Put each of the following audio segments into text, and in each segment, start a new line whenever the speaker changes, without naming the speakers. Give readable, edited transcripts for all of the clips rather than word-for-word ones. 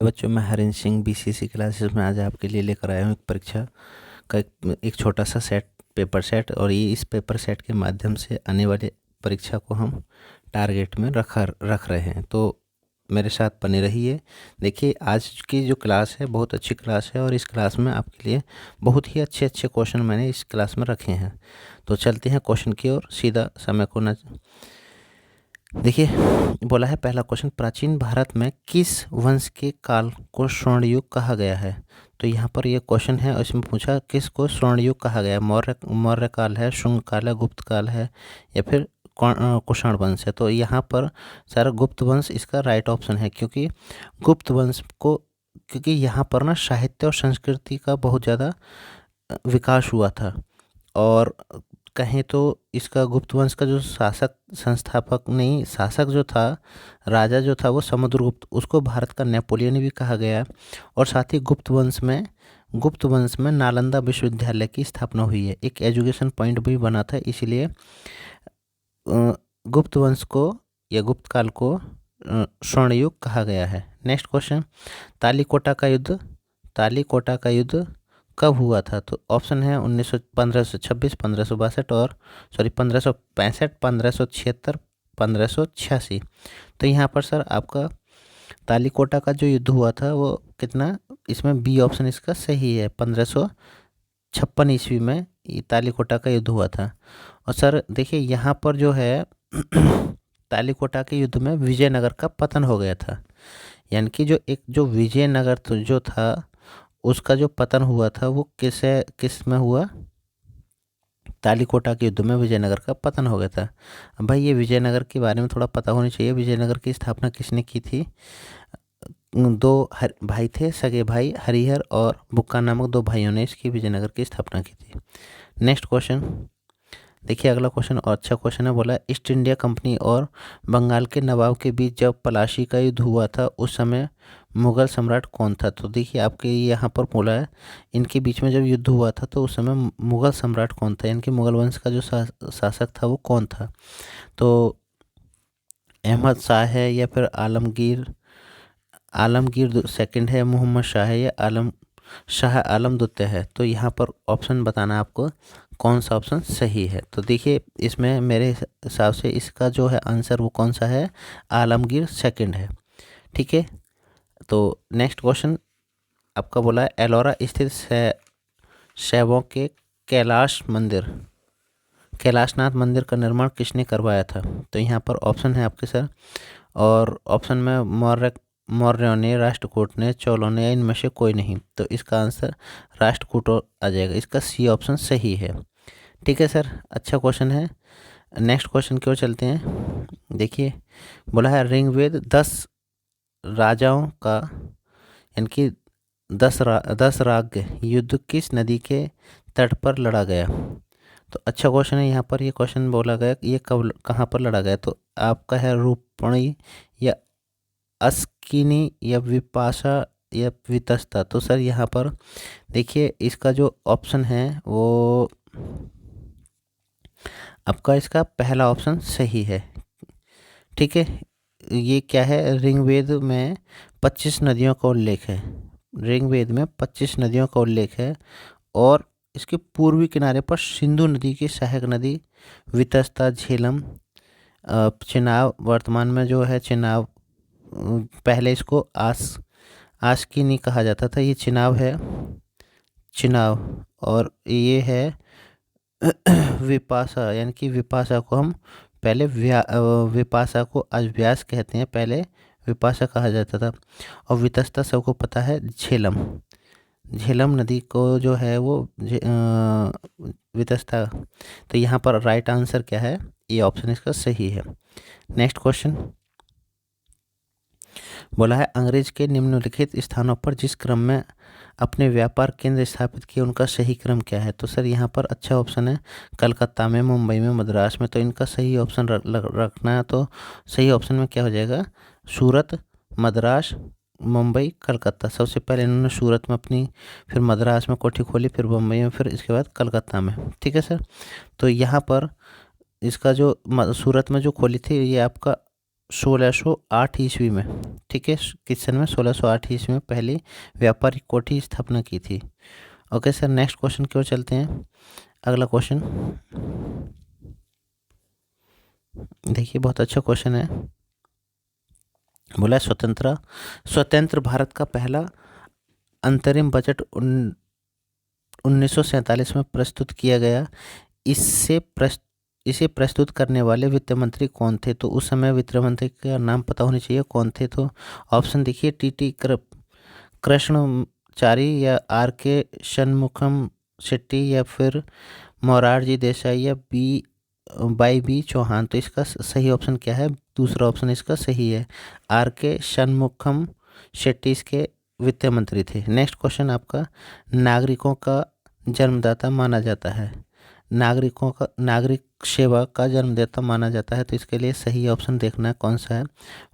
बच्चों, मैं Harindra Singh BCC classes में आज आपके लिए लेकर आया हूँ एक परीक्षा का एक छोटा सा सेट, पेपर सेट। और ये इस पेपर सेट के माध्यम से आने वाले परीक्षा को हम टारगेट में रख रहे हैं। तो मेरे साथ बने रहिए। देखिए, आज की जो क्लास है बहुत अच्छी क्लास है और इस क्लास में आपके लिए बहुत ही अच्छे अच्छे क्वेश्चन मैंने इस क्लास में रखे हैं। तो चलते हैं क्वेश्चन की ओर, सीधा समय को न। देखिए, बोला है पहला क्वेश्चन, प्राचीन भारत में किस वंश के काल को स्वर्ण युग कहा गया है। तो यहाँ पर ये क्वेश्चन है और इसमें पूछा किस को स्वर्ण युग कहा गया है। मौर्य काल है, शुंग काल है, गुप्त काल है या फिर कुषाण वंश है। तो यहाँ पर सारा गुप्त वंश इसका राइट ऑप्शन है, क्योंकि गुप्त वंश को, क्योंकि यहाँ पर ना साहित्य और संस्कृति का बहुत ज़्यादा विकास हुआ था। और कहें तो इसका गुप्त वंश का जो शासक जो था, राजा जो था, वो समुद्रगुप्त, उसको भारत का नेपोलियन भी कहा गया। और साथ ही गुप्त वंश में नालंदा विश्वविद्यालय की स्थापना हुई है, एक एजुकेशन पॉइंट भी बना था। इसीलिए गुप्त वंश को या गुप्त काल को स्वर्ण युग कहा गया है। नेक्स्ट क्वेश्चन, तालीकोटा का युद्ध कब हुआ था। तो ऑप्शन है 1526, 1562 और 1565, 1576, 1586। तो यहाँ पर सर आपका तालीकोटा का जो युद्ध हुआ था वो कितना, इसमें बी ऑप्शन इसका सही है, 1556 ईस्वी में ये तालीकोटा का युद्ध हुआ था। और सर देखिए, यहाँ पर जो है तालीकोटा के युद्ध में विजयनगर का पतन हो गया था। यानी कि जो विजयनगर जो था उसका जो पतन हुआ था वो किस में हुआ, तालीकोटा के युद्ध में विजयनगर का पतन हो गया था। अब भाई ये विजयनगर के बारे में थोड़ा पता होनी चाहिए। विजयनगर की स्थापना किसने की थी। दो भाई थे, सगे भाई हरिहर और बुक्का नामक दो भाइयों ने इसकी विजयनगर की स्थापना की थी। नेक्स्ट क्वेश्चन, देखिए अगला क्वेश्चन और अच्छा क्वेश्चन है। बोला ईस्ट इंडिया कंपनी और बंगाल के नवाब के बीच जब पलाशी का युद्ध हुआ था उस समय मुगल सम्राट कौन था। तो देखिए आपके यहाँ पर बोला है इनके बीच में जब युद्ध हुआ था तो उस समय मुगल सम्राट कौन था, इनके मुगल वंश का जो शासक था वो कौन था। तो अहमद शाह है या फिर आलमगीर सेकंड है, मोहम्मद शाह है या शाह आलम द्वितीय है। तो यहाँ पर ऑप्शन बताना आपको कौन सा ऑप्शन सही है। तो देखिए इसमें मेरे हिसाब से इसका जो है आंसर वो कौन सा है, आलमगीर सेकंड है। ठीक है। तो नेक्स्ट क्वेश्चन आपका बोला है एलोरा स्थित शैवों के कैलाशनाथ मंदिर का निर्माण किसने करवाया था। तो यहाँ पर ऑप्शन है आपके सर, और ऑप्शन में मौर्यों ने, राष्ट्रकूट ने, चोलों ने या इनमें से कोई नहीं। तो इसका आंसर राष्ट्रकूट आ जाएगा, इसका सी ऑप्शन सही है। ठीक है सर, अच्छा क्वेश्चन है। नेक्स्ट क्वेश्चन की ओर चलते हैं। देखिए बोला है ऋग्वेद 10 राजाओं का यानी कि 10 राग युद्ध किस नदी के तट पर लड़ा गया। तो अच्छा क्वेश्चन है। यहाँ पर ये क्वेश्चन बोला गया ये कहाँ पर लड़ा गया। तो आपका है रूपणी या अस्किनी या विपाशा या वितस्ता। तो सर यहाँ पर देखिए इसका जो ऑप्शन है वो आपका इसका पहला ऑप्शन सही है। ठीक है। ये क्या है, ऋग्वेद में 25 नदियों का उल्लेख है। ऋग्वेद में 25 नदियों का उल्लेख है और इसके पूर्वी किनारे पर सिंधु नदी की सहायक नदी वितस्ता, झेलम, चिनाब, वर्तमान में जो है चिनाब, पहले इसको आस्किनी कहा जाता था, ये चिनाब और ये है विपाशा। यानी कि विपाशा को हम पहले विपाशा को आज व्यास कहते हैं, पहले विपाशा कहा जाता था। और वितस्ता सबको पता है झेलम नदी को जो है वो वितस्ता। तो यहाँ पर राइट आंसर क्या है, ये ऑप्शन इसका सही है। नेक्स्ट क्वेश्चन बोला है अंग्रेज के निम्नलिखित स्थानों पर जिस क्रम में अपने व्यापार केंद्र स्थापित किए उनका सही क्रम क्या है। तो सर यहाँ पर अच्छा ऑप्शन है कलकत्ता में, मुंबई में, मद्रास में। तो इनका सही ऑप्शन रखना है। तो सही ऑप्शन में क्या हो जाएगा, सूरत, मद्रास, मुंबई, कलकत्ता। सबसे पहले इन्होंने सूरत में अपनी, फिर मद्रास में कोठी खोली, फिर मुंबई में, फिर इसके बाद कलकत्ता में। ठीक है सर। तो यहाँ पर इसका जो सूरत में जो खोली थी ये आपका 1608 ईस्वी में, ठीक है, किस सन में? 1608 ईस्वी में पहली व्यापारिक कोठी की स्थापना की थी। ओके सर, नेक्स्ट क्वेश्चन की ओर चलते हैं। अगला क्वेश्चन देखिए, बहुत अच्छा क्वेश्चन है। बोला है, स्वतंत्र भारत का पहला अंतरिम बजट 1947 में प्रस्तुत किया गया। इससे इसे प्रस्तुत करने वाले वित्त मंत्री कौन थे? तो उस समय वित्त मंत्री का नाम पता होना चाहिए, कौन थे। तो ऑप्शन देखिए, टी कृष्णचारी या आर के षणमुखम शेट्टी या फिर मोरारजी देसाई या बी चौहान। तो इसका सही ऑप्शन क्या है? दूसरा ऑप्शन इसका सही है, आर के षणमुखम शेट्टी इसके वित्त मंत्री थे। नेक्स्ट क्वेश्चन आपका, नागरिकों का जन्मदाता माना जाता है, नागरिक सेवा का जन्मदाता माना जाता है। तो इसके लिए सही ऑप्शन देखना है कौन सा है,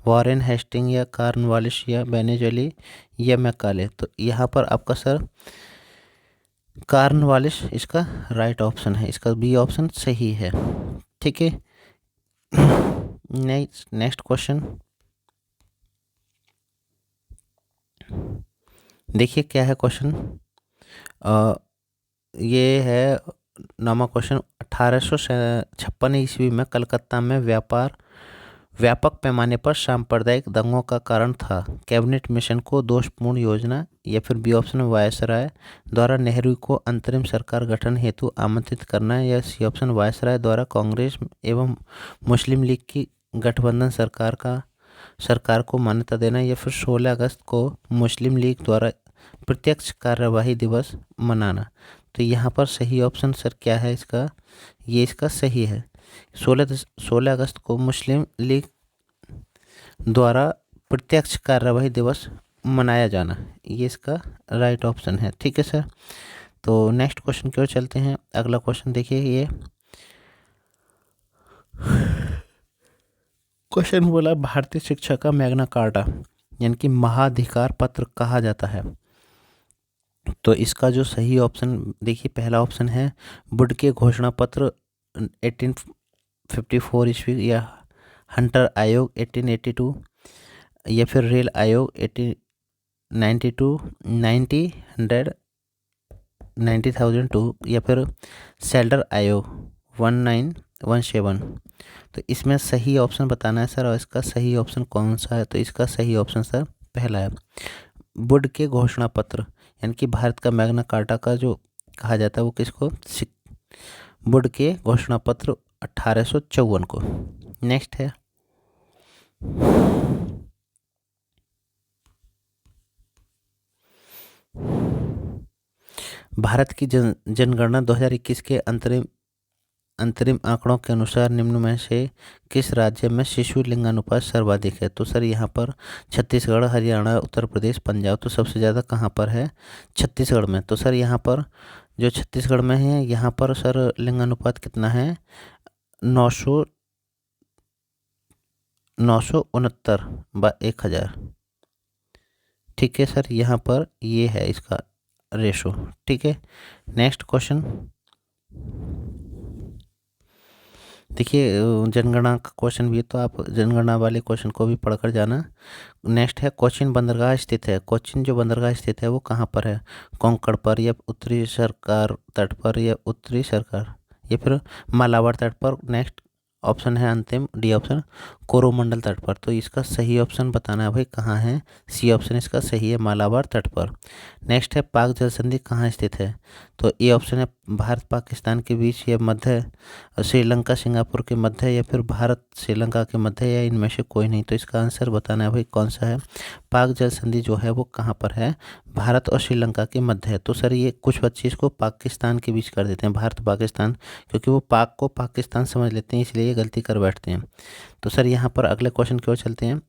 वॉरेन हेस्टिंग या कॉर्नवालिस या बेनेजली या मैकाले। तो यहाँ पर आपका सर कॉर्नवालिस इसका राइट ऑप्शन है, इसका बी ऑप्शन सही है, ठीक है। नेक्स्ट क्वेश्चन देखिए, क्या है क्वेश्चन। ये है नामा क्वेश्चन। 1856 ईस्वी में कलकत्ता में व्यापक पैमाने पर सांप्रदायिक दंगों का कारण था। कैबिनेट मिशन को दोषपूर्ण योजना या फिर बी ऑप्शन वायसराय द्वारा नेहरू को अंतरिम सरकार गठन हेतु आमंत्रित करना या सी ऑप्शन वायसराय द्वारा कांग्रेस एवं मुस्लिम लीग की गठबंधन सरकार को मान्यता देना या फिर 16 अगस्त को मुस्लिम लीग द्वारा प्रत्यक्ष कार्यवाही दिवस मनाना। तो यहाँ पर सही ऑप्शन सर क्या है इसका? ये इसका सही है, 16 अगस्त को मुस्लिम लीग द्वारा प्रत्यक्ष कार्यवाही दिवस मनाया जाना, ये इसका राइट ऑप्शन है, ठीक है सर। तो नेक्स्ट क्वेश्चन की ओर चलते हैं। अगला क्वेश्चन देखिए, ये क्वेश्चन बोला, भारतीय शिक्षा का मैग्ना कार्टा यानी कि महाधिकार पत्र कहा जाता है। तो इसका जो सही ऑप्शन देखिए, पहला ऑप्शन है वुडके घोषणा पत्र 1854 ईस्वी या हंटर आयोग 1882 या फिर रेल आयोग 1892 90,002 या फिर सेल्डर आयोग 1917। तो इसमें सही ऑप्शन बताना है सर, और इसका सही ऑप्शन कौन सा है? तो इसका सही ऑप्शन सर पहला है, वुड के घोषणा पत्र यानी कि भारत का मैग्ना कार्टा का जो कहा जाता है वो किसको? वुड के घोषणा पत्र 1854 को। नेक्स्ट है भारत की जनगणना 2021 के अंतरिम आंकड़ों के अनुसार निम्न में से किस राज्य में शिशु लिंगानुपात सर्वाधिक है? तो सर यहाँ पर छत्तीसगढ़, हरियाणा, उत्तर प्रदेश, पंजाब। तो सबसे ज़्यादा कहाँ पर है? छत्तीसगढ़ में। तो सर यहाँ पर जो छत्तीसगढ़ में है, यहाँ पर सर लिंगानुपात कितना है? 969/1000, ठीक है सर। यहाँ पर ये है इसका रेशो, ठीक है। नेक्स्ट क्वेश्चन देखिए, जनगणना का क्वेश्चन भी है, तो आप जनगणना वाले क्वेश्चन को भी पढ़कर जाना। नेक्स्ट है, कोचीन बंदरगाह स्थित है। कोचीन जो बंदरगाह स्थित है वो कहाँ पर है? कोंकण पर या उत्तरी सरकार तट पर या उत्तरी सरकार या फिर मालाबार तट पर। नेक्स्ट ऑप्शन है अंतिम डी ऑप्शन, कोरोमंडल तट पर। तो इसका सही ऑप्शन बताना है भाई कहाँ है? सी ऑप्शन इसका सही है, मालाबार तट पर। नेक्स्ट है, पाक जल संधि कहाँ स्थित है? तो ए ऑप्शन है भारत पाकिस्तान के बीच या मध्य, श्रीलंका सिंगापुर के मध्य या फिर भारत श्रीलंका के मध्य या इनमें से कोई नहीं। तो इसका आंसर बताना है भाई कौन सा है? पाक जल संधि जो है वो कहाँ पर है? भारत और श्रीलंका के मध्य है। तो सर ये कुछ बच्चे इसको पाकिस्तान के बीच कर देते हैं, भारत पाकिस्तान, क्योंकि वो पाक को पाकिस्तान समझ लेते हैं, इसलिए ये गलती कर बैठते हैं। तो सर यहाँ पर अगले क्वेश्चन की ओर चलते हैं।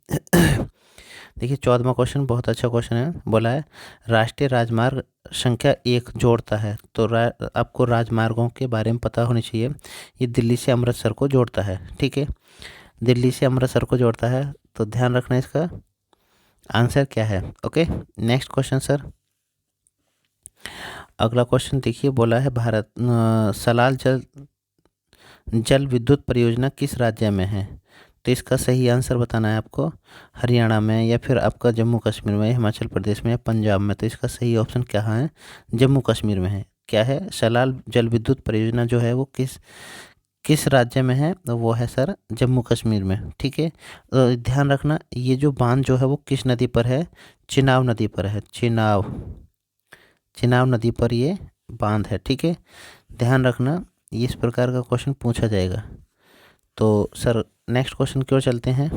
देखिए, 14वां क्वेश्चन बहुत अच्छा क्वेश्चन है। बोला है, राष्ट्रीय राजमार्ग संख्या 1 जोड़ता है। तो आपको राजमार्गों के बारे में पता होनी चाहिए। ये दिल्ली से अमृतसर को जोड़ता है, ठीक है, दिल्ली से अमृतसर को जोड़ता है। तो ध्यान रखना इसका आंसर क्या है। Okay, next question sir. अगला क्वेश्चन देखिए, बोला है सलाल जल विद्युत परियोजना किस राज्य में है? तो इसका सही आंसर बताना है आपको। हरियाणा में या फिर आपका जम्मू कश्मीर में, हिमाचल प्रदेश में या पंजाब में। तो इसका सही ऑप्शन क्या है? जम्मू कश्मीर में है। क्या है? सलाल जल विद्युत परियोजना जो है वो किस किस राज्य में है? तो वो है सर जम्मू कश्मीर में। ठीक है, ध्यान रखना ये जो बांध जो है वो किस नदी पर है? चिनाब नदी पर है। चिनाब नदी पर ये बांध है। ठीक है, ध्यान रखना ये इस प्रकार का क्वेश्चन पूछा जाएगा। तो सर नेक्स्ट क्वेश्चन की ओर चलते हैं।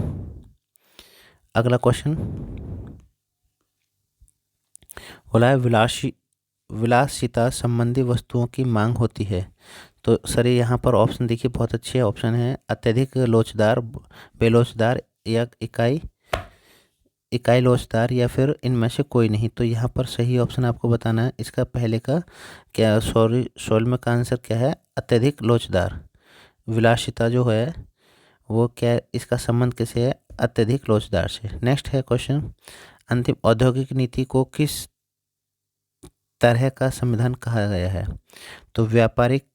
अगला क्वेश्चन बोला है विलासिता संबंधी वस्तुओं की मांग होती है। तो सर ये यहाँ पर ऑप्शन देखिए, बहुत अच्छे ऑप्शन है। अत्यधिक लोचदार, बेलोचदार या इकाई लोचदार, या फिर इनमें से कोई नहीं। तो यहाँ पर सही ऑप्शन आपको बताना है। इसका पहले का क्या, सॉरी 16 का आंसर क्या है? अत्यधिक लोचदार। विलासिता जो है वो क्या, इसका संबंध किसे है? अत्यधिक लोचदार से। नेक्स्ट है क्वेश्चन, अंतिम औद्योगिक नीति को किस तरह का संविधान कहा गया है? तो व्यापारिक,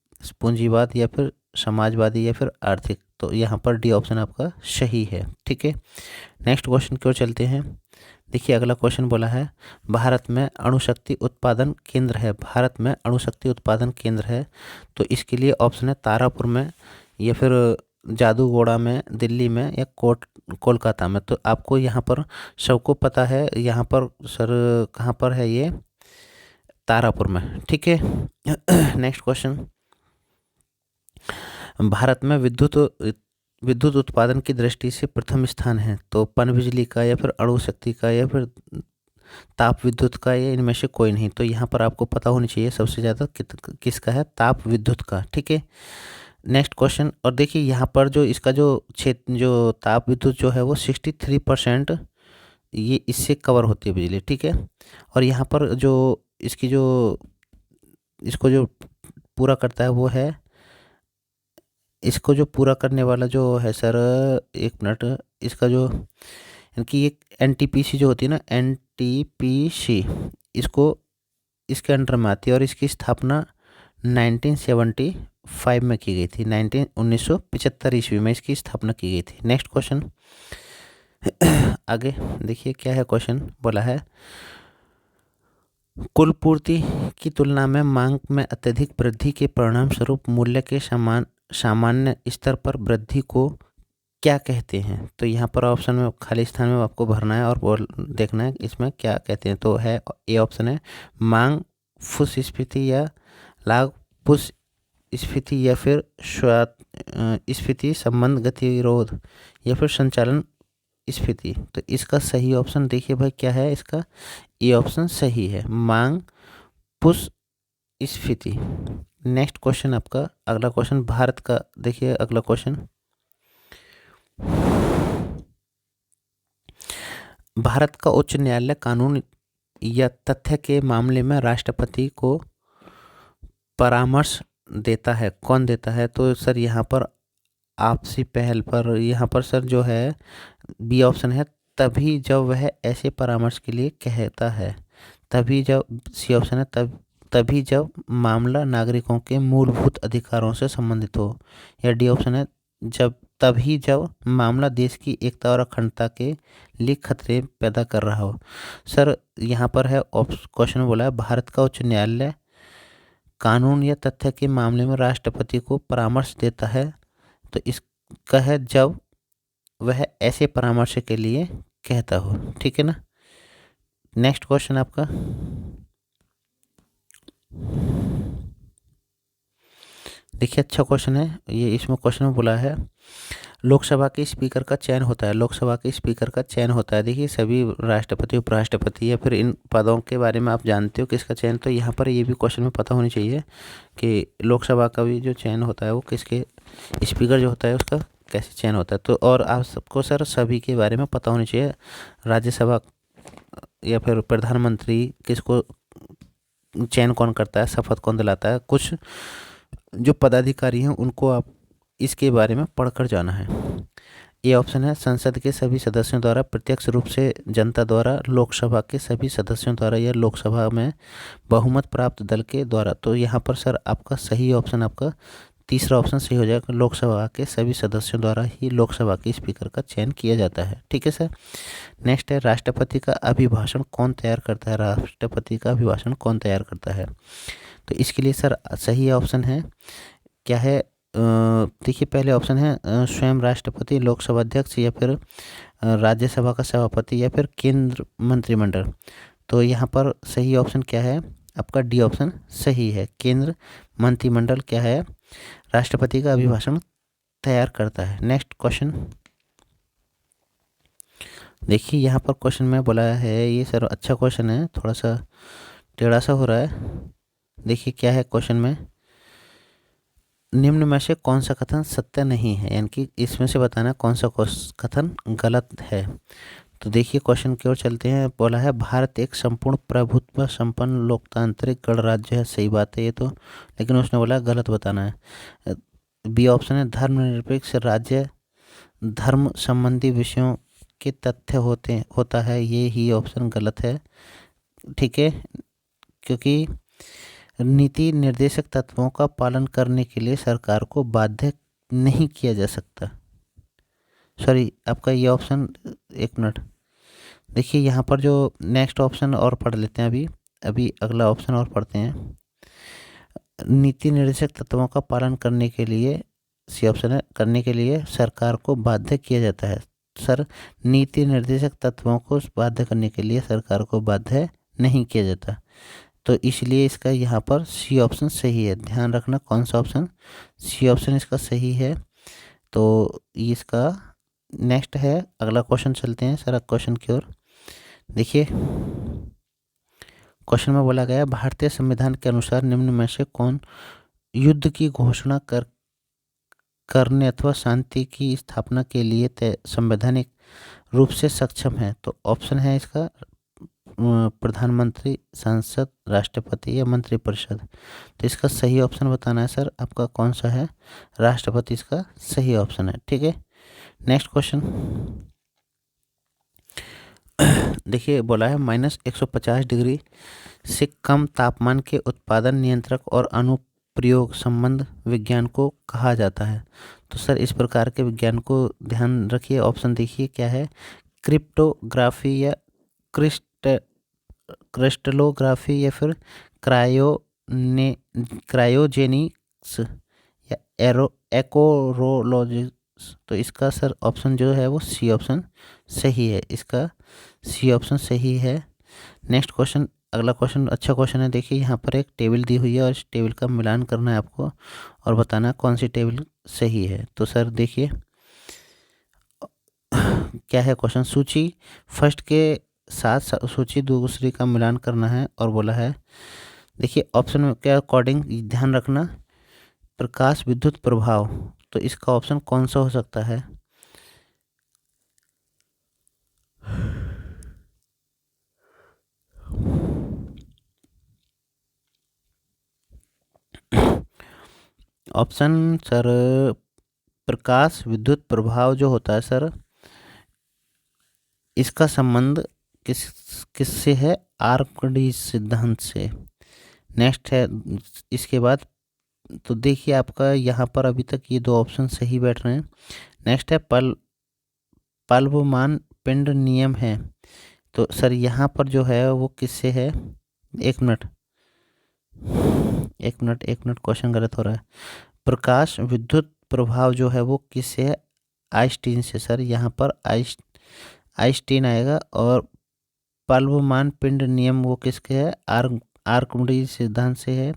पूंजीवाद, या फिर समाजवादी, या फिर आर्थिक। तो यहाँ पर डी ऑप्शन आपका सही है। ठीक है, नेक्स्ट क्वेश्चन की ओर चलते हैं। देखिए अगला क्वेश्चन बोला है, भारत में अणुशक्ति उत्पादन केंद्र है। भारत में अणुशक्ति उत्पादन केंद्र है। तो इसके लिए ऑप्शन है तारापुर में, या फिर जादूगोड़ा में, दिल्ली में, या कोलकाता में। तो आपको यहाँ पर सबको पता है, यहाँ पर सर कहाँ पर है ये? तारापुर में। ठीक है, नेक्स्ट क्वेश्चन, भारत में विद्युत उत्पादन की दृष्टि से प्रथम स्थान है। तो पनबिजली का, या फिर अणु शक्ति का, या फिर ताप विद्युत का, या इनमें से कोई नहीं। तो यहाँ पर आपको पता होनी चाहिए सबसे ज़्यादा किसका है? ताप विद्युत का। ठीक है, नेक्स्ट क्वेश्चन। और देखिए यहाँ पर जो इसका जो क्षेत्र, जो ताप विद्युत जो है वो 63% ये इससे कवर होती है बिजली। ठीक है, और यहाँ पर जो इसको जो पूरा करता है वो है, इसको जो पूरा करने वाला जो है सर, एक मिनट, इसका जो इनकी एक एनटीपीसी जो होती है ना, एनटीपीसी, इसके अंडर में आती है। और इसकी स्थापना 1975 में की गई थी। 1975 ईस्वी में इसकी स्थापना की गई थी। नेक्स्ट क्वेश्चन आगे देखिए क्या है क्वेश्चन। बोला है कुल पूर्ति की तुलना में मांग में अत्यधिक वृद्धि के परिणाम स्वरूप मूल्य के सामान्य स्तर पर वृद्धि को क्या कहते हैं? तो यहाँ पर ऑप्शन में खाली स्थान में आपको भरना है और देखना है इसमें क्या कहते हैं। तो है ए ऑप्शन है मांग फुस्फीति, या लाभ फुस्फीति, या फिर स्फीति संबंध गतिरोध, या फिर संचालन स्फीति। तो इसका सही ऑप्शन देखिए भाई क्या है? इसका ए ऑप्शन सही है, मांग पुस्फीति। नेक्स्ट क्वेश्चन आपका अगला क्वेश्चन भारत का। देखिए अगला क्वेश्चन, भारत का उच्च न्यायालय कानून या तथ्य के मामले में राष्ट्रपति को परामर्श देता है। कौन देता है? तो सर यहाँ पर आपसी पहल पर, यहाँ पर सर जो है बी ऑप्शन है, तभी जब वह ऐसे परामर्श के लिए कहता है। तभी जब, सी ऑप्शन है तभी जब मामला नागरिकों के मूलभूत अधिकारों से संबंधित हो। या डी ऑप्शन है तभी जब मामला देश की एकता और अखंडता के लिए खतरे पैदा कर रहा हो। सर यहाँ पर है क्वेश्चन बोला है भारत का उच्च न्यायालय कानून या तथ्य के मामले में राष्ट्रपति को परामर्श देता है। तो इसका है जब वह ऐसे परामर्श के लिए कहता हो। ठीक है ना। नेक्स्ट क्वेश्चन आपका, देखिए अच्छा क्वेश्चन है ये। इसमें क्वेश्चन में बोला है लोकसभा के स्पीकर का चयन होता है। लोकसभा के स्पीकर का चयन होता है। देखिए सभी राष्ट्रपति, उपराष्ट्रपति, या फिर इन पदों के बारे में आप जानते हो किसका चयन। तो यहाँ पर ये भी क्वेश्चन में पता होनी चाहिए कि लोकसभा का भी जो चयन होता है वो किसके, स्पीकर जो होता है उसका कैसे चयन होता है। तो और आप सबको सर सभी के बारे में पता होनी चाहिए। राज्यसभा या फिर प्रधानमंत्री किसको चयन कौन करता है, शपथ कौन दिलाता है, कुछ जो पदाधिकारी हैं उनको आप इसके बारे में पढ़कर जाना है। ये ऑप्शन है संसद के सभी सदस्यों द्वारा प्रत्यक्ष रूप से जनता द्वारा, लोकसभा के सभी सदस्यों द्वारा, या लोकसभा में बहुमत प्राप्त दल के द्वारा। तो यहाँ पर सर आपका सही ऑप्शन आपका तीसरा ऑप्शन सही हो जाएगा, लोकसभा के सभी सदस्यों द्वारा ही लोकसभा के स्पीकर का चयन किया जाता है। ठीक है सर। नेक्स्ट है, राष्ट्रपति का अभिभाषण कौन तैयार करता है? राष्ट्रपति का अभिभाषण कौन तैयार करता है? तो इसके लिए सर सही ऑप्शन है, क्या है, देखिए पहले ऑप्शन है स्वयं राष्ट्रपति, लोकसभा अध्यक्ष, या फिर राज्यसभा का सभापति, या फिर केंद्र मंत्रिमंडल। तो यहाँ पर सही ऑप्शन क्या है? आपका डी ऑप्शन सही है, केंद्र मंत्रिमंडल क्या है, राष्ट्रपति का अभिभाषण तैयार करता है। नेक्स्ट क्वेश्चन देखिए, यहाँ पर क्वेश्चन में बोला है, ये सर अच्छा क्वेश्चन है, थोड़ा सा टेढ़ा सा हो रहा है। देखिए क्या है क्वेश्चन में, निम्न में से कौन सा कथन सत्य नहीं है, यानी कि इसमें से बताना कौन सा कथन गलत है। तो देखिए क्वेश्चन की ओर चलते हैं। बोला है, भारत एक संपूर्ण प्रभुत्व संपन्न लोकतांत्रिक गणराज्य है। सही बात है ये तो, लेकिन उसने बोला गलत बताना है। बी ऑप्शन है, धर्मनिरपेक्ष राज्य धर्म संबंधी विषयों के तथ्य होता है। ये ही ऑप्शन गलत है। ठीक है, क्योंकि नीति निर्देशक तत्वों का पालन करने के लिए सरकार को बाध्य नहीं किया जा सकता। सॉरी, आपका ये ऑप्शन, एक मिनट, देखिए यहाँ पर जो नेक्स्ट ऑप्शन और पढ़ लेते हैं, अभी अगला ऑप्शन और पढ़ते हैं। नीति निर्देशक तत्वों का पालन करने के लिए, सी ऑप्शन है, करने के लिए सरकार को बाध्य किया जाता है। सर, नीति निर्देशक तत्वों को बाध्य करने के लिए सरकार को बाध्य नहीं किया जाता, तो इसलिए इसका यहाँ पर सी ऑप्शन सही है। ध्यान रखना कौन सा ऑप्शन, सी ऑप्शन इसका सही है। तो इसका नेक्स्ट है, अगला क्वेश्चन चलते हैं सर क्वेश्चन की ओर। देखिए क्वेश्चन में बोला गया, भारतीय संविधान के अनुसार निम्न में से कौन युद्ध की घोषणा करने अथवा शांति की स्थापना के लिए संवैधानिक रूप से सक्षम है? तो ऑप्शन है इसका प्रधानमंत्री, सांसद, राष्ट्रपति या मंत्रिपरिषद। तो इसका सही ऑप्शन बताना है सर, आपका कौन सा है? राष्ट्रपति इसका सही ऑप्शन है। ठीक है, नेक्स्ट क्वेश्चन देखिए, बोला है, -150 डिग्री से कम तापमान के उत्पादन नियंत्रक और अनुप्रयोग संबंध विज्ञान को कहा जाता है। तो सर इस प्रकार के विज्ञान को ध्यान रखिए। ऑप्शन देखिए क्या है, क्रिप्टोग्राफी या क्रिस्टलोग्राफी, या फिर क्रायोजेनिक्स या एकोरोलॉजिक्स। तो इसका सर ऑप्शन जो है वो सी ऑप्शन सही है, इसका सी ऑप्शन सही है। नेक्स्ट क्वेश्चन, अगला क्वेश्चन अच्छा क्वेश्चन है। देखिए यहाँ पर एक टेबल दी हुई है और इस टेबल का मिलान करना है आपको और बताना कौन सी टेबल सही है। तो सर देखिए क्या है क्वेश्चन, सूची फर्स्ट के साथ सूची दूसरी का मिलान करना है और बोला है, देखिए ऑप्शन के अकॉर्डिंग ध्यान रखना, प्रकाश विद्युत प्रभाव। तो इसका ऑप्शन कौन सा हो सकता है? ऑप्शन सर, प्रकाश विद्युत प्रभाव जो होता है सर, इसका संबंध किससे है? आर्कमिडीज सिद्धांत से। नेक्स्ट है इसके बाद, तो देखिए आपका यहाँ पर अभी तक ये दो ऑप्शन सही बैठ रहे हैं। नेक्स्ट है प्लवमान पिंड नियम है। तो सर यहाँ पर जो है वो किससे है? एक मिनट, क्वेश्चन गलत हो रहा है। प्रकाश विद्युत प्रभाव जो है वो किससे है? आइंस्टीन से। सर यहाँ पर आइंस्टीन आएगा। और प्लवमान पिंड नियम वो किसके है? आर्किमिडीज सिद्धांत से है।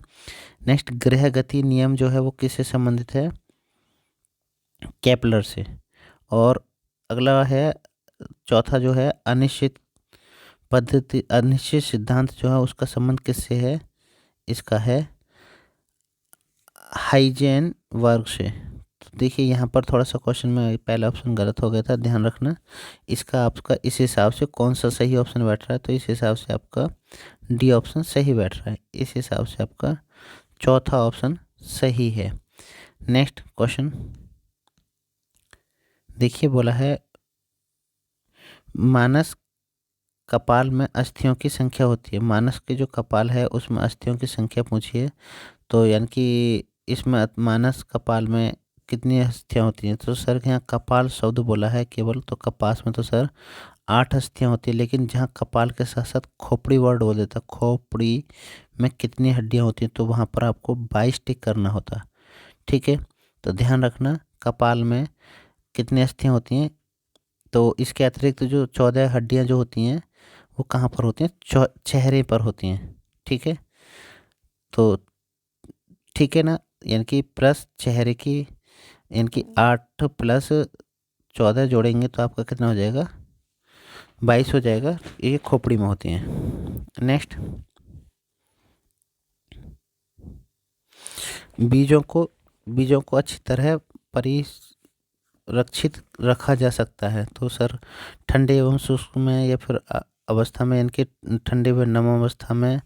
नेक्स्ट, ग्रह गति नियम जो है वो किससे संबंधित है? केपलर से। और अगला है चौथा जो है, अनिश्चित सिद्धांत जो है उसका संबंध किससे है? इसका है हाइजेनबर्ग से। तो देखिए यहाँ पर थोड़ा सा क्वेश्चन में पहला ऑप्शन गलत हो गया था, ध्यान रखना। इसका आपका इस हिसाब से कौन सा सही ऑप्शन बैठ रहा है? तो इस हिसाब से आपका डी ऑप्शन सही बैठ रहा है। इस हिसाब से आपका चौथा ऑप्शन सही है। नेक्स्ट क्वेश्चन देखिए, बोला है, मानस कपाल में अस्थियों की संख्या होती है। मानस के जो कपाल है उसमें अस्थियों की संख्या पूछिए। तो यानी कि इसमें मानस कपाल में कितनी अस्थियाँ होती हैं? तो सर यहाँ कपाल शब्द बोला है केवल, तो कपास में तो सर 8 अस्थियाँ होती है, लेकिन जहाँ कपाल के साथ साथ खोपड़ी वर्ड बोल देता, खोपड़ी में कितनी हड्डियाँ होती हैं, तो वहाँ पर आपको 22 टिक करना होता। ठीक है, तो ध्यान रखना कपाल में कितनी अस्थियाँ होती हैं। तो इसके अतिरिक्त जो 14 हड्डियाँ जो होती हैं वो कहाँ पर होती हैं? चेहरे पर होती हैं। ठीक है, तो ठीक है ना, यानी कि प्लस चेहरे की, यानी कि 8 प्लस 14 जोड़ेंगे तो आपका कितना हो जाएगा? 22 हो जाएगा। ये खोपड़ी में होती हैं। नेक्स्ट, बीजों को अच्छी तरह परिरक्षित रखा जा सकता है। तो सर ठंडे एवं शुष्क में या फिर अवस्था में, यानी कि ठंडे व नम अवस्था में,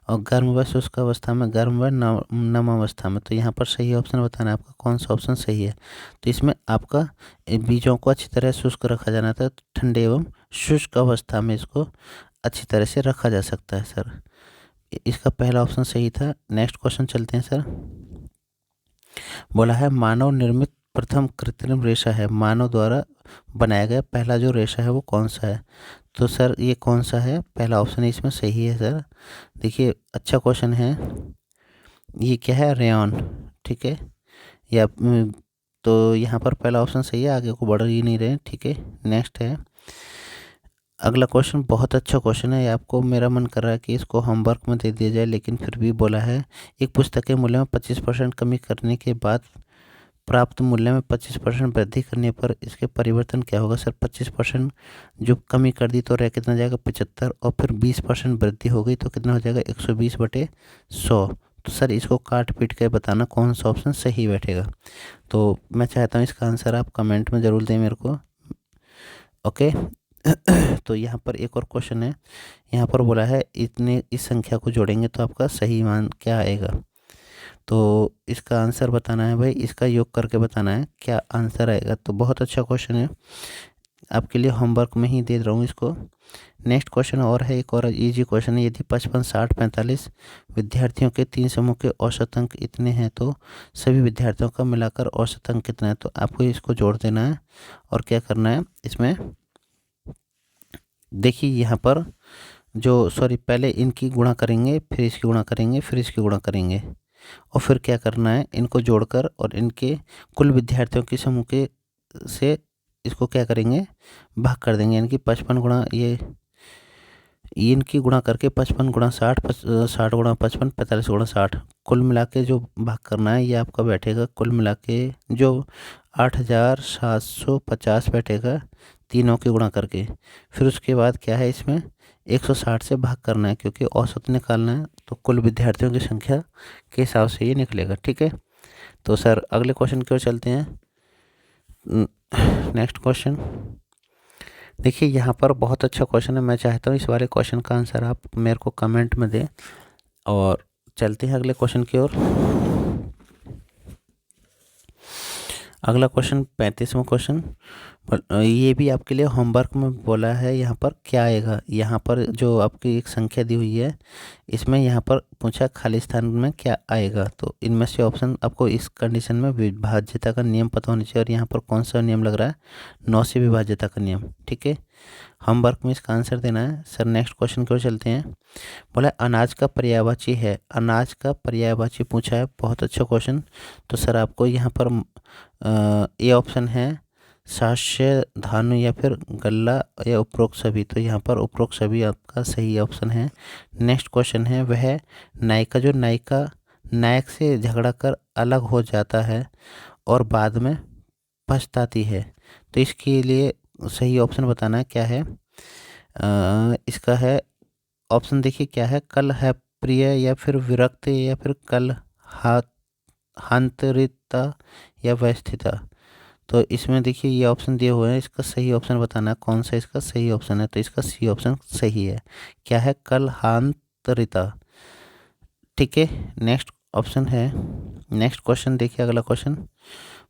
और गर्म व शुष्क अवस्था में, गर्म व नम अवस्था में। तो यहाँ पर सही ऑप्शन बताना है आपका, कौन सा ऑप्शन सही है। तो इसमें आपका बीजों को अच्छी तरह शुष्क रखा जाना था, ठंडे एवं शुष्क अवस्था में इसको अच्छी तरह से रखा जा सकता है सर। इसका पहला ऑप्शन सही था। नेक्स्ट क्वेश्चन चलते हैं सर। बोला है मानव निर्मित प्रथम कृत्रिम रेशा है, मानव द्वारा बनाया गया पहला जो रेशा है वो कौन सा है? तो सर ये कौन सा है? पहला ऑप्शन इसमें सही है सर। देखिए अच्छा क्वेश्चन है। ये क्या है? रेयॉन। ठीक है, या तो यहाँ पर पहला ऑप्शन सही है, आगे को बढ़ ही नहीं रहे। ठीक है, नेक्स्ट है अगला क्वेश्चन। बहुत अच्छा क्वेश्चन है, आपको मेरा मन कर रहा है कि इसको होमवर्क में दे दिया जाए, लेकिन फिर भी बोला है एक पुस्तक के मूल्य में 25% कमी करने के बाद प्राप्त मूल्य में 25% वृद्धि करने पर इसके परिवर्तन क्या होगा? सर 25% जो कमी कर दी तो रह कितना जाएगा? 75, और फिर 20% वृद्धि हो गई तो कितना हो जाएगा? 120/100। तो सर इसको काट पीट के बताना कौन सा ऑप्शन सही बैठेगा। तो मैं चाहता हूँ इसका आंसर आप कमेंट में ज़रूर दें मेरे को। ओके। तो यहाँ पर एक और क्वेश्चन है। यहाँ पर बोला है इतने इस संख्या को जोड़ेंगे तो आपका सही मान क्या आएगा? तो इसका आंसर बताना है भाई, इसका योग करके बताना है क्या आंसर आएगा। तो बहुत अच्छा क्वेश्चन है, आपके लिए होमवर्क में ही दे रहा हूँ इसको। नेक्स्ट क्वेश्चन और है, एक और इजी क्वेश्चन है। यदि 55, 60, 45 विद्यार्थियों के 3 समूह के औसत अंक इतने हैं तो सभी विद्यार्थियों का मिलाकर औसत अंक कितना है? तो आपको इसको जोड़ देना है और क्या करना है इसमें। देखिए यहाँ पर जो पहले इनकी गुणा करेंगे, फिर इसकी गुणा करेंगे, फिर इसकी गुणा करेंगे, और फिर क्या करना है इनको जोड़कर और इनके कुल विद्यार्थियों के समूह के से इसको क्या करेंगे? भाग कर देंगे। यानी कि 55 गुणा ये इनकी गुणा करके 55 गुणा 60, 60 गुणा 55, 45 गुणा 60, कुल मिला के जो भाग करना है ये आपका बैठेगा कुल मिला के जो 8750 बैठेगा तीनों की गुणा करके। फिर उसके बाद क्या है इसमें 160 से भाग करना है, क्योंकि औसत निकालना है, तो कुल विद्यार्थियों की संख्या के हिसाब से ये निकलेगा। ठीक है, तो सर अगले क्वेश्चन की ओर चलते हैं। नेक्स्ट क्वेश्चन देखिए, यहाँ पर बहुत अच्छा क्वेश्चन है। मैं चाहता हूँ इस वाले क्वेश्चन का आंसर आप मेरे को कमेंट में दें, और चलते हैं अगले क्वेश्चन की ओर। अगला क्वेश्चन 35वां क्वेश्चन, ये भी आपके लिए होमवर्क में बोला है। यहाँ पर क्या आएगा? यहाँ पर जो आपकी एक संख्या दी हुई है, इसमें यहाँ पर पूछा खाली स्थान में क्या आएगा। तो इनमें से ऑप्शन आपको इस कंडीशन में विभाज्यता का नियम पता होना चाहिए, और यहाँ पर कौन सा नियम लग रहा है? 9 से विभाज्यता का नियम। ठीक है, होमवर्क में इसका आंसर देना है सर। नेक्स्ट क्वेश्चन की ओर चलते हैं। बोला अनाज का पर्यायवाची है, अनाज का पर्यायवाची पूछा है, बहुत अच्छा क्वेश्चन। तो सर आपको यहाँ पर ये ऑप्शन है शास्य, धानु या फिर गल्ला या उपरोक्त सभी। तो यहाँ पर उपरोक्त सभी आपका सही ऑप्शन है। नेक्स्ट क्वेश्चन है वह नायिका जो नायक से झगड़ा कर अलग हो जाता है और बाद में पछताती है। तो इसके लिए सही ऑप्शन बताना है क्या है। इसका है ऑप्शन देखिए क्या है, कल है प्रिय या फिर विरक्त या फिर कल हांतरिता या व्यस्थिता। तो इसमें देखिए ये ऑप्शन दिए हुए हैं, इसका सही ऑप्शन बताना है कौन सा इसका सही ऑप्शन है। तो इसका सी ऑप्शन सही है। क्या है? कल हांतरिता। ठीक है, नेक्स्ट ऑप्शन है। नेक्स्ट क्वेश्चन देखिए, अगला क्वेश्चन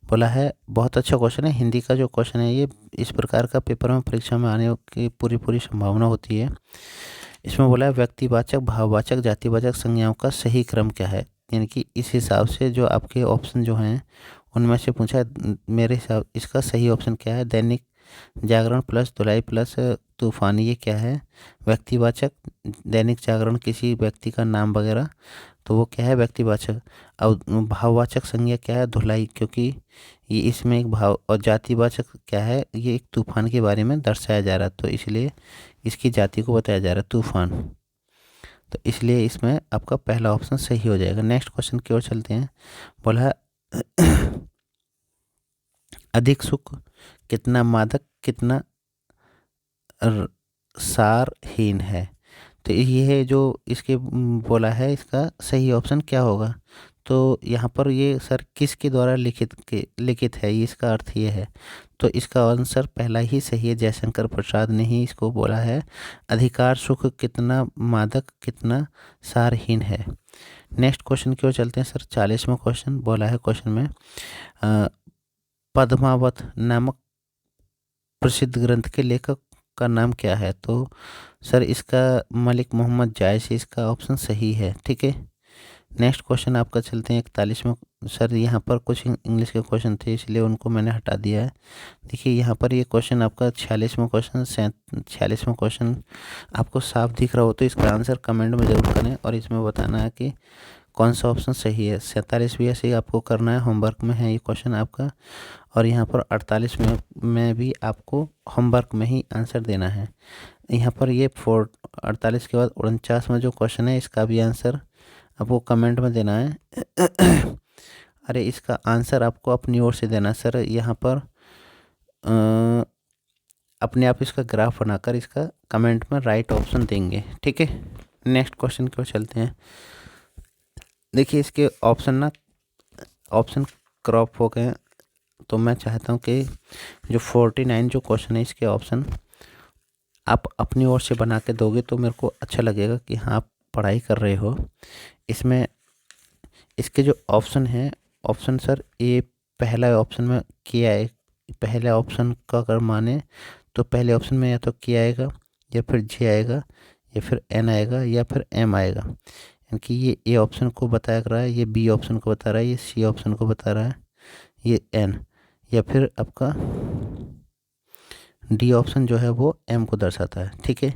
बोला है, बहुत अच्छा क्वेश्चन है, हिंदी का जो क्वेश्चन है ये इस प्रकार का पेपर में परीक्षा में आने की पूरी संभावना होती है। इसमें बोला है व्यक्तिवाचक, भाववाचक, जातिवाचक संज्ञाओं का सही क्रम क्या है? यानी कि इस हिसाब से जो आपके ऑप्शन जो हैं उनमें से पूछा है, मेरे हिसाब इसका सही ऑप्शन क्या है? दैनिक जागरण प्लस धुलाई प्लस तूफान, ये क्या है? व्यक्तिवाचक। दैनिक जागरण किसी व्यक्ति का नाम वगैरह, तो वो क्या है? व्यक्तिवाचक। अब भाववाचक संज्ञा क्या है? धुलाई, क्योंकि ये इसमें एक भाव। और जातिवाचक क्या है? ये एक तूफान के बारे में दर्शाया जा रहा है, तो इसलिए इसकी जाति को बताया जा रहा है तूफान, तो इसलिए इसमें आपका पहला ऑप्शन सही हो जाएगा। नेक्स्ट क्वेश्चन की ओर चलते हैं। बोला अधिक सुख कितना मादक कितना सारहीन है। तो ये है जो इसके बोला है, इसका सही ऑप्शन क्या होगा? तो यहाँ पर ये सर किसके द्वारा लिखित है, ये इसका अर्थ ये है। तो इसका आंसर पहला ही सही है, जयशंकर प्रसाद ने ही इसको बोला है। अधिकार सुख कितना मादक कितना सारहीन है। नेक्स्ट क्वेश्चन की ओर चलते हैं सर। 40वां क्वेश्चन बोला है, क्वेश्चन में पद्मावत नामक प्रसिद्ध ग्रंथ के लेखक का नाम क्या है? तो सर इसका मलिक मोहम्मद जायसी, इसका ऑप्शन सही है। ठीक है, नेक्स्ट क्वेश्चन आपका चलते हैं 41वां। सर यहाँ पर कुछ इंग्लिश के क्वेश्चन थे, इसलिए उनको मैंने हटा दिया है। देखिए यहाँ पर ये क्वेश्चन आपका 46वां क्वेश्चन 46वां क्वेश्चन आपको साफ दिख रहा हो तो इसका आंसर कमेंट में ज़रूर करें और इसमें बताना है कि कौन सा ऑप्शन सही है। 47 भी ऐसे ही आपको करना है, होमवर्क में है ये क्वेश्चन आपका। और यहाँ पर 48 में भी आपको होमवर्क में ही आंसर देना है। यहाँ पर ये 48 के बाद 49वां जो क्वेश्चन है, इसका भी आंसर आपको कमेंट में देना है। अरे इसका आंसर आपको अपनी ओर से देना सर। यहाँ पर अपने आप इसका ग्राफ बनाकर इसका कमेंट में राइट ऑप्शन देंगे। ठीक है, नेक्स्ट क्वेश्चन की ओर चलते हैं। देखिए इसके ऑप्शन क्रॉप हो गए, तो मैं चाहता हूँ कि जो 49 जो क्वेश्चन है इसके ऑप्शन आप अपनी ओर से बना के दोगे तो मेरे को अच्छा लगेगा कि हाँ आप पढ़ाई कर रहे हो। इसमें इसके जो ऑप्शन हैं, ऑप्शन सर ये पहला ऑप्शन में किया है। पहले ऑप्शन का अगर माने तो पहले ऑप्शन में या तो के आएगा या फिर जे आएगा या फिर एन आएगा या फिर एम आएगा। यानी कि ये ए ऑप्शन को बताया रहा है, ये बी ऑप्शन को बता रहा है, ये सी ऑप्शन को बता रहा है, ये एन, या फिर आपका डी ऑप्शन जो है वो एम को दर्शाता है। ठीक है,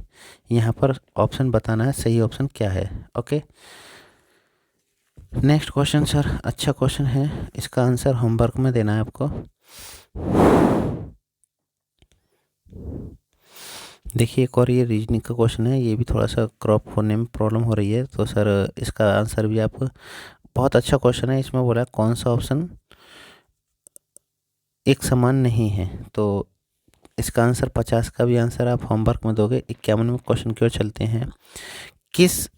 यहाँ पर ऑप्शन बताना है सही ऑप्शन क्या है। ओके, नेक्स्ट क्वेश्चन सर अच्छा क्वेश्चन है, इसका आंसर होमवर्क में देना है आपको। देखिए एक और ये रीजनिंग का क्वेश्चन है, ये भी थोड़ा सा क्रॉप होने में प्रॉब्लम हो रही है, तो सर इसका आंसर भी आप बहुत अच्छा क्वेश्चन है। इसमें बोला कौन सा ऑप्शन एक समान नहीं है, तो इसका आंसर 50 का भी आंसर आप होमवर्क में दोगे। 51वें क्वेश्चन की ओर चलते हैं। किस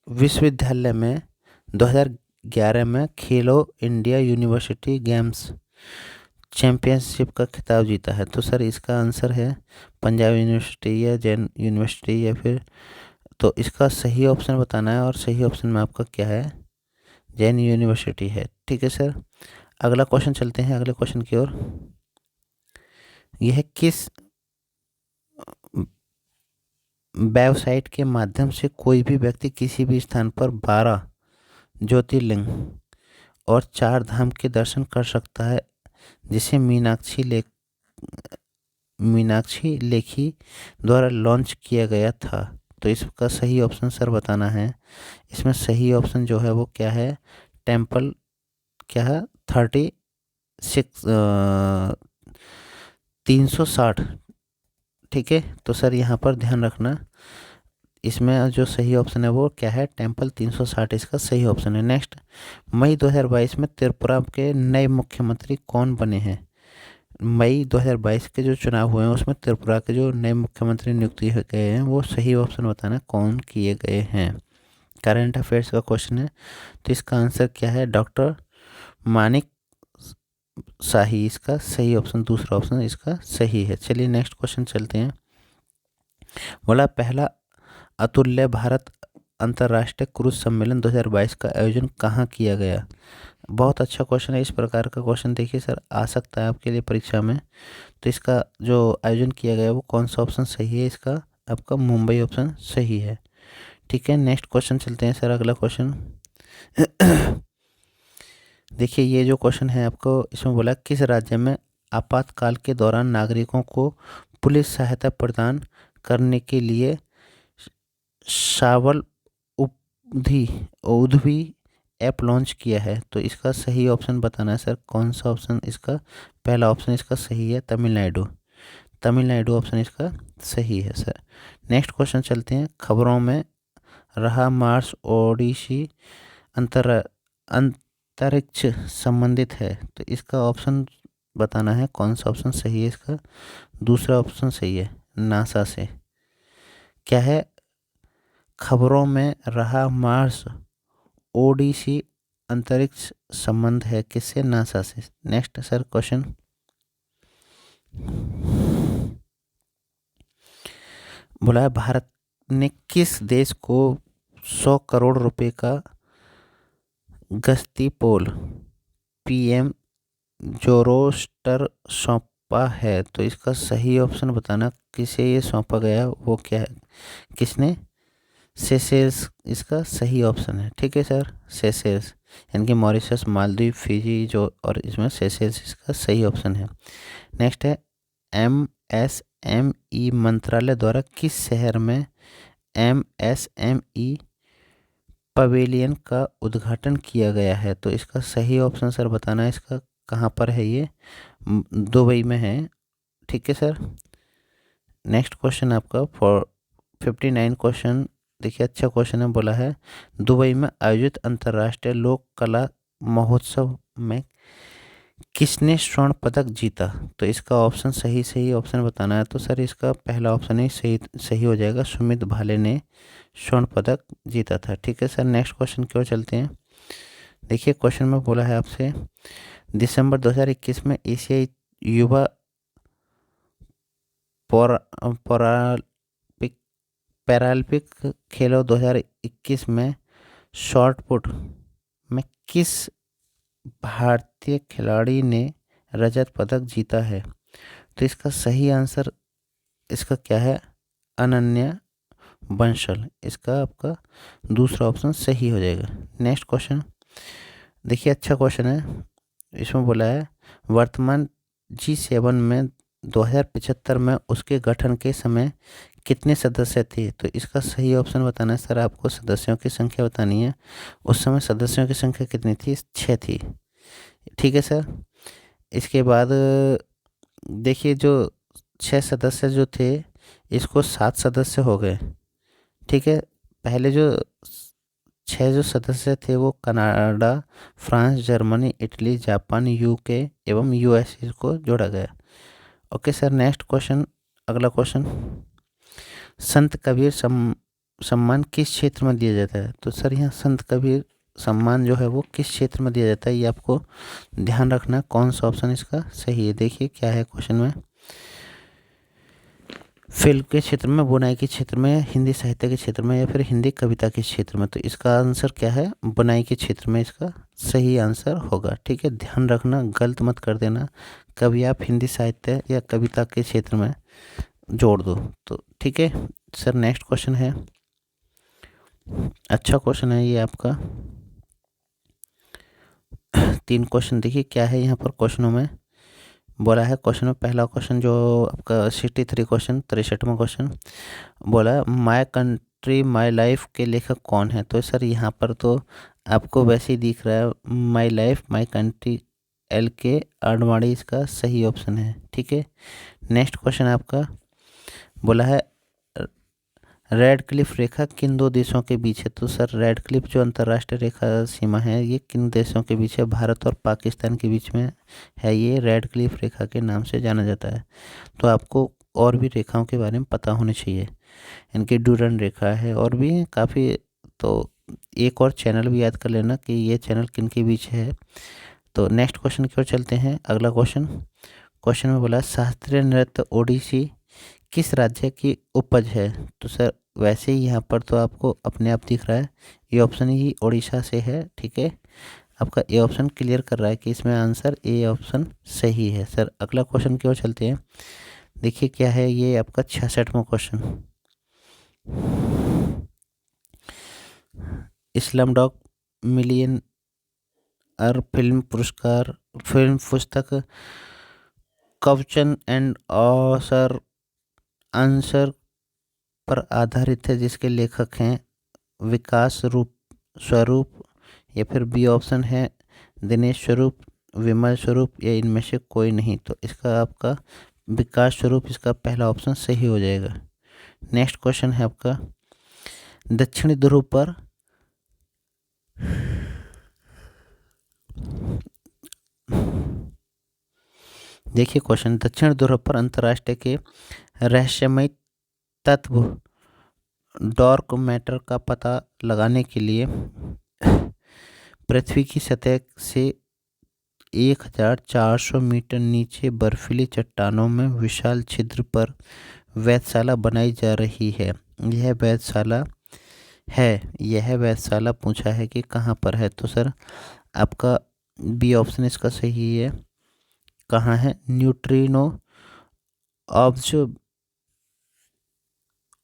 विश्वविद्यालय में 2011 में खेलो इंडिया यूनिवर्सिटी गेम्स चैम्पियनशिप का खिताब जीता है? तो सर इसका आंसर है पंजाब यूनिवर्सिटी या जैन यूनिवर्सिटी या फिर, तो इसका सही ऑप्शन बताना है और सही ऑप्शन में आपका क्या है? जैन यूनिवर्सिटी है। ठीक है सर, अगला क्वेश्चन चलते हैं अगले क्वेश्चन की ओर। यह किस वेबसाइट के माध्यम से कोई भी व्यक्ति किसी भी स्थान पर 12 ज्योतिर्लिंग और 4 धाम के दर्शन कर सकता है, जिसे मीनाक्षी लेखी द्वारा लॉन्च किया गया था? तो इसका सही ऑप्शन सर बताना है। इसमें सही ऑप्शन जो है वो क्या है? टेम्पल क्या है? 360। ठीक है, तो सर यहाँ पर ध्यान रखना, इसमें जो सही ऑप्शन है वो क्या है? टेम्पल 360 इसका सही ऑप्शन है। नेक्स्ट, मई 2022 में त्रिपुरा के नए मुख्यमंत्री कौन बने हैं? मई 2022 के जो चुनाव हुए हैं उसमें त्रिपुरा के जो नए मुख्यमंत्री नियुक्त किए गए हैं वो सही ऑप्शन बताना कौन किए गए हैं। करंट अफेयर्स का क्वेश्चन है, तो इसका आंसर क्या है? डॉक्टर मानिक शाही इसका सही ऑप्शन, दूसरा ऑप्शन इसका सही है। चलिए नेक्स्ट क्वेश्चन चलते हैं। बोला पहला अतुल्य भारत अंतर्राष्ट्रीय क्रूज सम्मेलन 2022 का आयोजन कहाँ किया गया? बहुत अच्छा क्वेश्चन है। इस प्रकार का क्वेश्चन देखिए सर आ सकता है आपके लिए परीक्षा में, तो इसका जो आयोजन किया गया वो कौन सा ऑप्शन सही है? इसका आपका मुंबई ऑप्शन सही है। ठीक है, नेक्स्ट क्वेश्चन चलते हैं सर अगला क्वेश्चन। देखिए ये जो क्वेश्चन है आपको, इसमें बोला किस राज्य में आपातकाल के दौरान नागरिकों को पुलिस सहायता प्रदान करने के लिए शावल उपधि उद्वी ऐप लॉन्च किया है। तो इसका सही ऑप्शन बताना है सर, कौन सा ऑप्शन इसका, पहला ऑप्शन इसका सही है तमिलनाडु। तमिलनाडु ऑप्शन इसका सही है सर। नेक्स्ट क्वेश्चन चलते हैं। खबरों में रहा मार्स ओडिसी अंतर अंतरिक्ष संबंधित है, तो इसका ऑप्शन बताना है कौन सा ऑप्शन सही है इसका। दूसरा ऑप्शन सही है, नासा से। क्या है, खबरों में रहा मार्स ओडिसी अंतरिक्ष संबंध है किससे, नासा से। नेक्स्ट सर क्वेश्चन, बोला है भारत ने किस देश को 100 करोड़ रुपए का गश्ती पोल पीएम जोरोस्टर सौंपा है, तो इसका सही ऑप्शन बताना, किसे ये सौंपा गया, वो क्या है, किसने, सेशेल्स इसका सही ऑप्शन है। ठीक है सर, सेशेल्स यानी कि मॉरिशस, मालदीव, फिजी जो, और इसमें सेशेल्स इसका सही ऑप्शन है। नेक्स्ट है, MSME मंत्रालय द्वारा किस शहर में MSME पवेलियन का उद्घाटन किया गया है, तो इसका सही ऑप्शन सर बताना है इसका, कहाँ पर है ये, दुबई में है। ठीक है सर। नेक्स्ट क्वेश्चन आपका 59 क्वेश्चन, देखिए अच्छा क्वेश्चन है। बोला है दुबई में आयोजित अंतर्राष्ट्रीय लोक कला महोत्सव में किसने स्वर्ण पदक जीता, तो इसका ऑप्शन सही ऑप्शन बताना है। तो सर इसका पहला ऑप्शन ही सही हो जाएगा, सुमित भाले ने स्वर्ण पदक जीता था। ठीक है सर। नेक्स्ट क्वेश्चन की ओर चलते हैं। देखिए क्वेश्चन में बोला है आपसे, दिसंबर 2021 में एशियाई युवा पैरालंपिक खेलों 2021 में शॉट पुट में किस भारतीय खिलाड़ी ने रजत पदक जीता है, तो इसका सही आंसर इसका क्या है, अनन्या बंसल। इसका आपका दूसरा ऑप्शन सही हो जाएगा। नेक्स्ट क्वेश्चन, देखिए अच्छा क्वेश्चन है। इसमें बोला है वर्तमान G7 में 2075 में उसके गठन के समय कितने सदस्य थे, तो इसका सही ऑप्शन बताना है सर, आपको सदस्यों की संख्या बतानी है। उस समय सदस्यों की संख्या कितनी थी, 6 थी। ठीक है सर। इसके बाद देखिए जो 6 सदस्य जो थे, इसको 7 सदस्य हो गए। ठीक है, पहले जो 6 जो सदस्य थे वो Canada, France, Germany, Italy, Japan, UK एवं USA को जोड़ा गया। Okay sir. नेक्स्ट क्वेश्चन, अगला क्वेश्चन, संत कबीर सम्मान किस क्षेत्र में दिया जाता है, तो सर यहाँ संत कबीर सम्मान जो है वो किस क्षेत्र में दिया जाता है, ये आपको ध्यान रखना, कौन सा ऑप्शन इसका सही है। देखिए क्या है क्वेश्चन में, फिल्म के क्षेत्र में, बुनाई के क्षेत्र में, हिंदी साहित्य के क्षेत्र में, या फिर हिंदी कविता के क्षेत्र में, तो इसका आंसर क्या है, बुनाई के क्षेत्र में इसका सही आंसर होगा। ठीक है, ध्यान रखना, गलत मत कर देना, कभी आप हिंदी साहित्य या कविता के क्षेत्र में जोड़ दो तो। ठीक है सर। नेक्स्ट क्वेश्चन है, अच्छा क्वेश्चन है ये आपका। 3 क्वेश्चन देखिए क्या है यहाँ पर क्वेश्चनों में। बोला है क्वेश्चन में पहला क्वेश्चन जो आपका 63 क्वेश्चन, 63वां क्वेश्चन, बोला है माय कंट्री माय लाइफ के लेखक कौन है, तो सर यहाँ पर तो आपको वैसे ही दिख रहा है, my life my country, LK Advani इसका सही ऑप्शन है। ठीक है। नेक्स्ट क्वेश्चन आपका, बोला है रेड क्लिफ रेखा किन 2 देशों के बीच है, तो सर रेड क्लिफ जो अंतर्राष्ट्रीय रेखा सीमा है ये किन देशों के बीच है, भारत और पाकिस्तान के बीच में है, ये रेड क्लिफ रेखा के नाम से जाना जाता है। तो आपको और भी रेखाओं के बारे में पता होने चाहिए, इनकी डूरन रेखा है और भी काफ़ी, तो एक और चैनल भी याद कर लेना कि ये चैनल किन के बीच है। तो नेक्स्ट क्वेश्चन की ओर चलते हैं। अगला क्वेश्चन, क्वेश्चन में बोला शास्त्रीय नृत्य ओडिसी किस राज्य की उपज है, तो सर वैसे ही यहाँ पर तो आपको अपने आप दिख रहा है, ये ऑप्शन ही उड़ीसा से है। ठीक है, आपका ए ऑप्शन क्लियर कर रहा है कि इसमें आंसर ए ऑप्शन सही है सर। अगला क्वेश्चन की ओर चलते हैं। देखिए क्या है ये आपका 66वां क्वेश्चन, इस्लाम डॉग मिलियन और फिल्म पुरस्कार, फिल्म पुस्तक कवचन एंड ऑसर आंसर पर आधारित है, जिसके लेखक हैं विकास रूप स्वरूप, या फिर बी ऑप्शन है दिनेश स्वरूप, विमल स्वरूप, या इनमें से कोई नहीं। तो इसका आपका विकास स्वरूप, इसका पहला ऑप्शन सही हो जाएगा। नेक्स्ट क्वेश्चन है आपका, दक्षिणी ध्रुव पर देखिए क्वेश्चन, दक्षिण ध्रुव पर अंतर्राष्ट्रीय के रहस्यमय तत्व डार्क मैटर का पता लगाने के लिए पृथ्वी की सतह से 1400 मीटर नीचे बर्फीली चट्टानों में विशाल छिद्र पर वेधशाला बनाई जा रही है। यह वेधशाला पूछा है कि कहाँ पर है। तो सर आपका बी ऑप्शन इसका सही है। कहाँ है? न्यूट्रिनो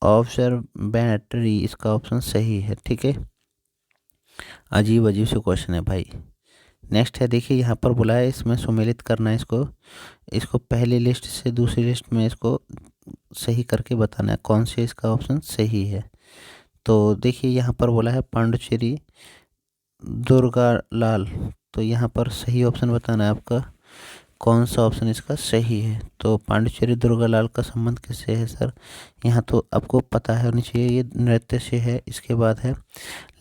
ऑब्जर्वेटरी, इसका ऑप्शन सही है। ठीक है, अजीब अजीब से क्वेश्चन है भाई। नेक्स्ट है, देखिए यहाँ पर बोला है इसमें सुमेलित करना है, इसको पहली लिस्ट से दूसरी लिस्ट में इसको सही करके बताना है कौन से इसका ऑप्शन सही है। तो देखिए यहाँ पर बोला है पांडुचेरी दुर्गालाल, तो यहाँ पर सही ऑप्शन बताना है आपका कौन सा ऑप्शन इसका सही है। तो पांडुचेरी दुर्गालाल का संबंध किससे है सर? यहाँ तो आपको पता है होनी चाहिए, ये नृत्य से है। इसके बाद है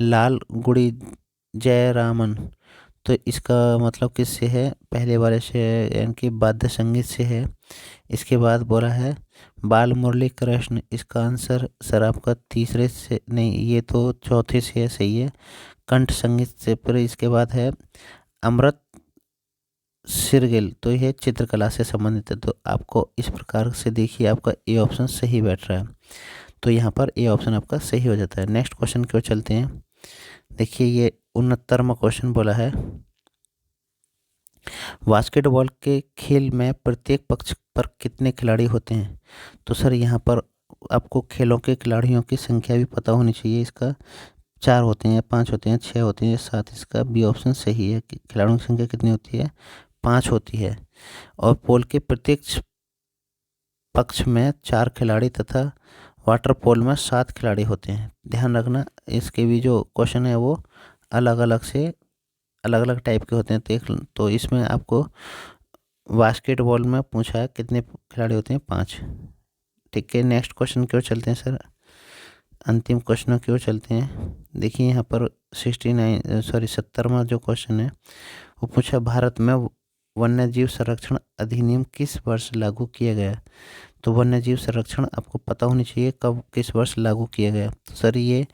लाल गुड़ी जयरामन, तो इसका मतलब किससे है? पहले वाले से है, यानी कि वाद्य संगीत से है। इसके बाद बोला है बाल मुरली कृष्ण, इसका आंसर सर आपका तीसरे से नहीं, ये तो चौथे से है, सही है, कंठ संगीत से। फिर इसके बाद है अमृत सिरगिल, तो यह चित्रकला से संबंधित है। तो आपको इस प्रकार से देखिए आपका ए ऑप्शन सही बैठ रहा है, तो यहाँ पर ए ऑप्शन आपका सही हो जाता है। नेक्स्ट क्वेश्चन की ओर चलते हैं। देखिए ये 69वां क्वेश्चन बोला है, बास्केटबॉल के खेल में प्रत्येक पक्ष पर कितने खिलाड़ी होते हैं? तो सर यहाँ पर आपको खेलों के खिलाड़ियों की संख्या भी पता होनी चाहिए। इसका 4 होते हैं, 5 होते हैं, 6 होते हैं, 7, इसका बी ऑप्शन सही है कि खिलाड़ियों की संख्या कितनी होती है? 5 होती है। और पोल के प्रत्येक पक्ष में 4 खिलाड़ी तथा वाटर पोल में 7 खिलाड़ी होते हैं। ध्यान रखना, इसके भी जो क्वेश्चन है वो अलग अलग टाइप के होते हैं। तो इसमें आपको बास्केटबॉल में पूछा है कितने खिलाड़ी होते हैं? 5। ठीक है, नेक्स्ट क्वेश्चन की ओर चलते हैं सर, अंतिम क्वेश्चनों की ओर चलते हैं। देखिए यहाँ पर 70वां जो क्वेश्चन है वो पूछा, भारत में वन्यजीव संरक्षण अधिनियम किस वर्ष लागू किया गया? तो वन्यजीव संरक्षण आपको पता होनी चाहिए कब किस वर्ष लागू किया गया। तो सर ये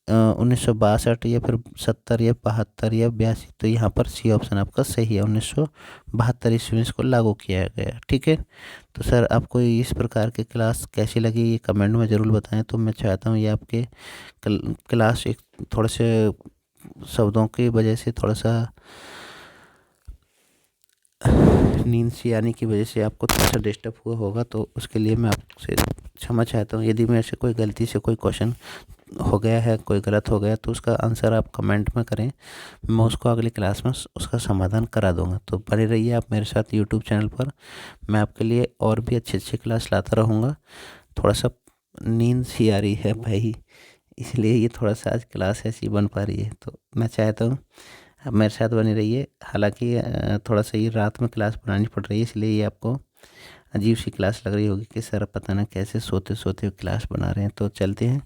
1962 या फिर 70 या 72 या 82, तो यहाँ पर सी ऑप्शन आपका सही है, 1972 ईस्वी में इसको लागू किया गया। ठीक है, तो सर आपको इस प्रकार की क्लास कैसी लगी ये कमेंट में ज़रूर बताएं। तो मैं चाहता हूँ ये आपके क्लास एक थोड़े से शब्दों की वजह से थोड़ा सा नींद सी आने की वजह से आपको थोड़ा सा डिस्टर्ब हुआ होगा, तो उसके लिए मैं आपसे क्षमा चाहता हूँ। यदि मेरे से कोई गलती से कोई क्वेश्चन हो गया है, कोई गलत हो गया, तो उसका आंसर आप कमेंट में करें, मैं उसको अगली क्लास में उसका समाधान करा दूंगा। तो बने रहिए आप मेरे साथ यूट्यूब चैनल पर, मैं आपके लिए और भी अच्छी क्लास लाता रहूँगा। थोड़ा सा नींद सी आ रही है भाई, इसलिए ये थोड़ा सा आज क्लास ऐसी बन पा रही है। तो मैं चाहता हूँ आप मेरे साथ बने रहिए। हालांकि थोड़ा सा ये रात में क्लास बनानी पड़ रही है, इसलिए ये आपको अजीब सी क्लास लग रही होगी कि सर पता ना कैसे सोते सोते क्लास बना रहे हैं। तो चलते हैं,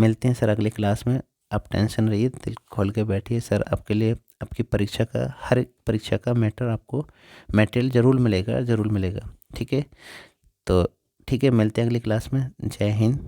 मिलते हैं सर अगली क्लास में। आप टेंशन रहिए, दिल खोल के बैठिए, सर आपके लिए आपकी परीक्षा का हर एक परीक्षा का आपको मटेरियल ज़रूर मिलेगा। ठीक है, तो ठीक है, मिलते हैं अगली क्लास में। जय हिंद।